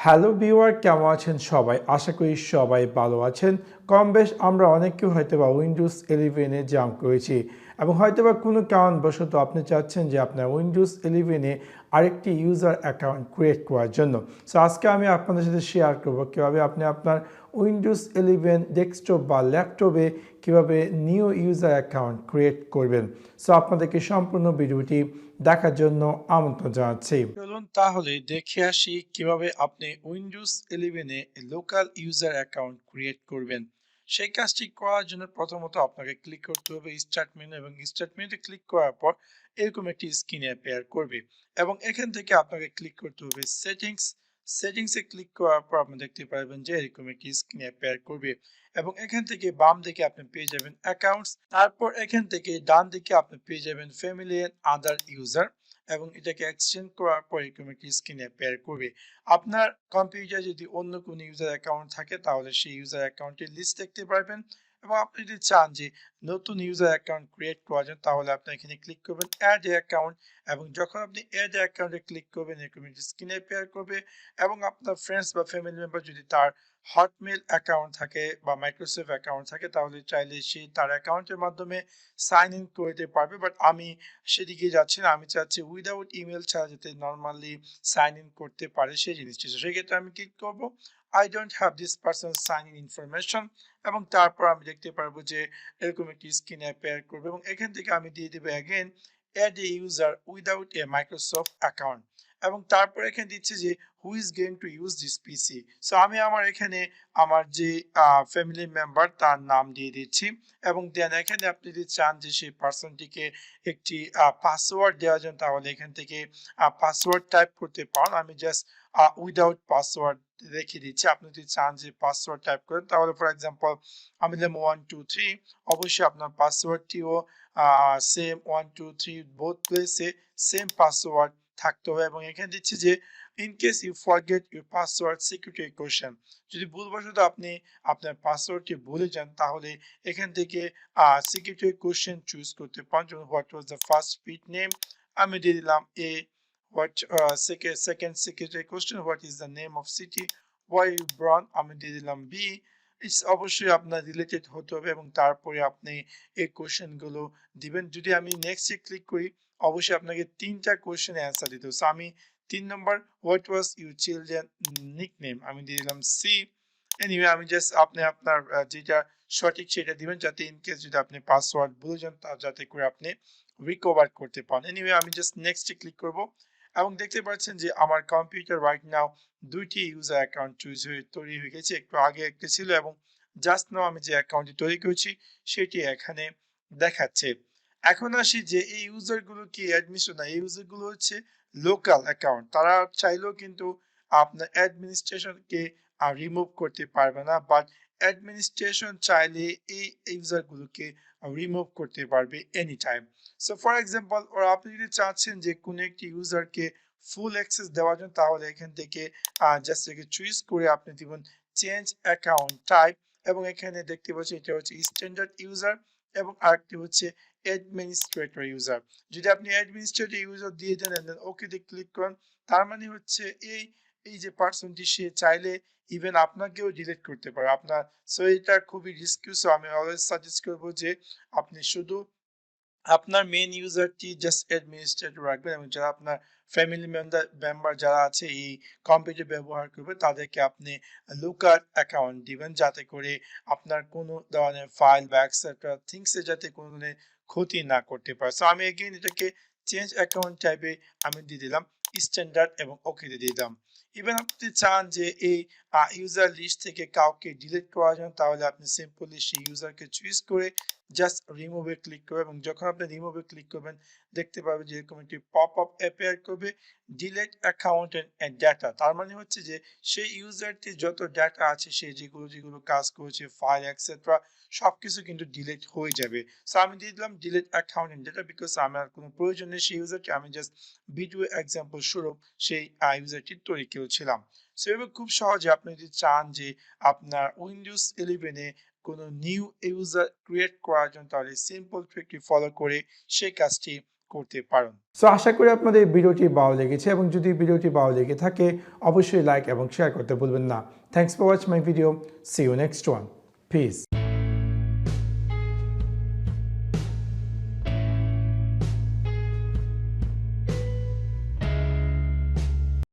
Hello viewer, কেমন আছেন সবাই? আশা করি সবাই ভালো আছেন। কম বেশ আমরা অনেকেই হয়তোবা উইন্ডোজ 11 এ জাম্প করেছি এবং হয়তোবা কোনো কারণবশত আপনি চাচ্ছেন যে আপনার উইন্ডোজ 11 এ আরেকটি ইউজার অ্যাকাউন্ট ক্রিয়েট করার জন্য। সো আজকে আমি আপনাদের সাথে শেয়ার করব কীভাবে আপনি আপনার উইন্ডোজ 11 ডেস্কটপ বা ল্যাপটপে কীভাবে নিউ ইউজার অ্যাকাউন্ট ক্রিয়েট করবেন। সো আপনাদেরকে সম্পূর্ণ ভিডিওটি দেখার জন্য আমন্ত্রণ জানাচ্ছি। চলুন তাহলে দেখে আসি কিভাবে আপনি উইন্ডোজ 11 এ লোকাল ইউজার অ্যাকাউন্ট ক্রিয়েট করবেন। সেই কাজটি করার জন্য প্রথমত আপনাকে ক্লিক করতে হবে স্টার্ট মেনু এবং স্টার্ট মেনুতে ক্লিক করার পর এরকম একটি স্ক্রিনে অ্যাপিয়ার করবে এবং এখান থেকে আপনাকে ক্লিক করতে হবে সেটিংসে ক্লিক করার পর আপনি দেখতে পারবেন যে এরকম একটি স্ক্রিনে অ্যাপিয়ার করবে এবং এখান থেকে বাম দিকে আপনি পেয়ে যাবেন অ্যাকাউন্টস, তারপর এখান থেকে ডান দিকে আপনি পেয়ে যাবেন ফ্যামিলি এন্ড আদার ইউজার এবং এটাকে এক্সচেঞ্জ করার পর এরকম একটি স্ক্রিনে অ্যাপিয়ার করবে। আপনার কম্পিউটারে যদি অন্য কোনো ইউজার অ্যাকাউন্ট থাকে তাহলে সেই ইউজার অ্যাকাউন্টের লিস্ট দেখতে পারবেন এবং আপনি যদি চান যে নতুন ইউজার অ্যাকাউন্ট ক্রিয়েট করার জন্য তাহলে আপনি এখানে ক্লিক করবেন অ্যাড এ অ্যাকাউন্ট এবং যখন আপনি অ্যাড এ অ্যাকাউন্টে ক্লিক করবেন এরকম একটি স্ক্রিনে অ্যাপিয়ার করবে এবং আপনার ফ্রেন্ডস বা ফ্যামিলি মেম্বার যদি তার হটমেল অ্যাকাউন্ট থাকে বা মাইক্রোসফট অ্যাকাউন্ট থাকে তাহলে চাইলে সে তার অ্যাকাউন্টের মাধ্যমে সাইন ইন করতে পারবে, বাট আমি সেদিকে যাচ্ছি না। আমি চাচ্ছি উইদাউট ইমেল ছাড়া যাতে নর্মালি সাইন ইন করতে পারে সেই জিনিসটি। সেক্ষেত্রে আমি ক্লিক করব I don't have this person sign in information এবং তারপর আমি দেখতে পারবো যে এরকম একটি স্ক্রিন অ্যাপিয়ার করবে এবং এখান থেকে আমি দিয়ে দেবো again add a user without a Microsoft account এবং তারপর এখানে দিচ্ছে যে who is going to use this PC. So আমি আমার এখানে আমার যে ফ্যামিলি মেম্বার তার নাম দিয়ে দিচ্ছি এবং দেন এখানে আপনি যদি চান যে সেই পার্সনটিকে একটি পাসওয়ার্ড দেওয়ার জন্য তাহলে এখান থেকে পাসওয়ার্ড টাইপ করতে পারেন। আমি জাস্ট উইদাউট পাসওয়ার্ড রেখে দিচ্ছি। আপনি যদি চান যে পাসওয়ার্ড টাইপ করেন তাহলে ফর এক্সাম্পল আমি দিলাম 123। অবশ্যই আপনার পাসওয়ার্ডটিও সেম 123 বোথ প্লেসে সেম পাসওয়ার্ড থাকতে হবে এবং এখানে দিচ্ছি যে in case you forget your password security question, যদি ভুলবশত আপনি আপনার পাসওয়ার্ডটি ভুলে যান তাহলে এখান থেকে সিকিউরিটি কোশ্চেন চুজ করতে পারেন। যেমন what was the first street name, আমি দিয়ে দিলাম এ। What second security question, what is the name of city were you born, আমি দিয়ে দিলাম বি। ইটস অবশ্যই আপনার রিলেটেড হতে হবে এবং তারপরে আপনি এই কোশ্চেনগুলো দিবেন। যদি আমি নেক্সটে ক্লিক করি অবশ্যই আপনাকে 3টা কোশ্চেনের অ্যান্সার দিতে হবে। সো আমি 3 number what was your children nickname, আমি দিয়ে দিলাম সি। এনিওয়ে আমি জাস্ট আপনি আপনার যেটা সঠিক সেটা দিবেন যাতে ইন কেস যদি আপনি পাসওয়ার্ড ভুলে যান তা যাতে করে আপনি রিকভার করতে পারেন। এনিওয়ে আমি জাস্ট নেক্সটে ক্লিক করব এবং দেখতে পাচ্ছেন যে আমার কম্পিউটার রাইট নাও 2টি ইউজার অ্যাকাউন্ট তৈরি হয়ে গেছে। একটু আগে একটা ছিল এবং জাস্ট নাও আমি যে অ্যাকাউন্টটি তৈরি করেছি সেটি এখানে দেখাচ্ছে। এখন আসি যে এই ইউজারগুলো কি অ্যাডমিশন না, এই ইউজারগুলো হচ্ছে লোকাল অ্যাকাউন্ট। তারা চাইলেও কিন্তু আপনার অ্যাডমিনিস্ট্রেশনকে রিমুভ করতে পারবে না, বাট অ্যাডমিনিস্ট্রেশন চাইলে এই ইউজারগুলোকে রিমুভ করতে পারবে any time. So for example ওরা আপনি যদি চাচ্ছেন যে কোনো একটি ইউজারকে ফুল অ্যাক্সেস দেওয়ার জন্য তাহলে এখান থেকে জাস্ট একে চুজ করে আপনি দিবেন চেঞ্জ অ্যাকাউন্ট টাইপ এবং এখানে দেখতে পাচ্ছি এটা হচ্ছে স্ট্যান্ডার্ড ইউজার এবং আরেকটি হচ্ছে অ্যাডমিনিস্ট্রেটর ইউজার। যদি আপনি অ্যাডমিনিস্ট্রেটর ইউজার দিয়ে দেন দেন ওকেতে ক্লিক করেন তার মানে হচ্ছে এই এই যে পার্সনটি সে চাইলে ইভেন আপনাকেও ডিলিট করতে পারে আপনার। সো এটা খুবই রিস্কি। সো আমি অলওয়েজ সাজেস্ট করবো যে আপনি শুধু আপনার মেইন ইউজারটি জাস্ট অ্যাডমিনিস্ট্রেটর রাখবেন এবং যারা আপনার ফ্যামিলি মেম্বার যারা আছে এই কম্পিউটার ব্যবহার করবে তাদেরকে আপনি লোকাল অ্যাকাউন্ট দিবেন যাতে করে আপনার কোনো ধরনের ফাইল বা এক্সেট্রা থিংসে যাতে কোনো ধরনের ক্ষতি না করতে পারে। সো আমি এগেইন এটাকে চেঞ্জ অ্যাকাউন্ট টাইপে আমি দিয়ে দিলাম স্ট্যান্ডার্ড এবং ওকে দিয়ে দিলাম। ইভেন আপনি চান যে এই ইউজার লিস্ট থেকে কাউকে ডিলিট করার জন্য তাহলে আপনি সিম্পলি সেই ইউজারকে চুজ করে জাস্ট রিমুভে ক্লিক করবেন এবং যখন আপনি রিমুভে ক্লিক করবেন দেখতে পাবেন যে এরকম একটি পপ আপ অ্যাপিয়ার করবে ডিলিট অ্যাকাউন্ট এন্ড ডাটা। তার মানে হচ্ছে যে সেই ইউজারটির যত ডাটা আছে সে যেগুলো যেগুলো কাজ করেছে ফাইল এক্সেট্রা সবকিছু কিন্তু ডিলিট হয়ে যাবে। সো আমি দিয়ে দিলাম delete account and data because আমার কোনো প্রয়োজন নেই সেই ইউজারটি, আমি জাস্ট ভিডিও এক্সাম্পল স্বরূপ সেই ইউজারটি তৈরি করেছিলাম। সো এভাবে খুব সহজে আপনি যদি চান যে আপনার উইন্ডোজ 11 এ কোনো নিউ ইউজার ক্রিয়েট করার জন্য তাহলে সিম্পল ট্রিকটি ফলো করে সেই কাজটি করতে পারেন। সো আশা করি আপনাদের এই ভিডিওটি ভালো লেগেছে, এবং যদি ভিডিওটি ভালো লেগে থাকে অবশ্যই লাইক এবং শেয়ার করতে ভুলবেন না। Thanks for watch my video. See you next one. Piece.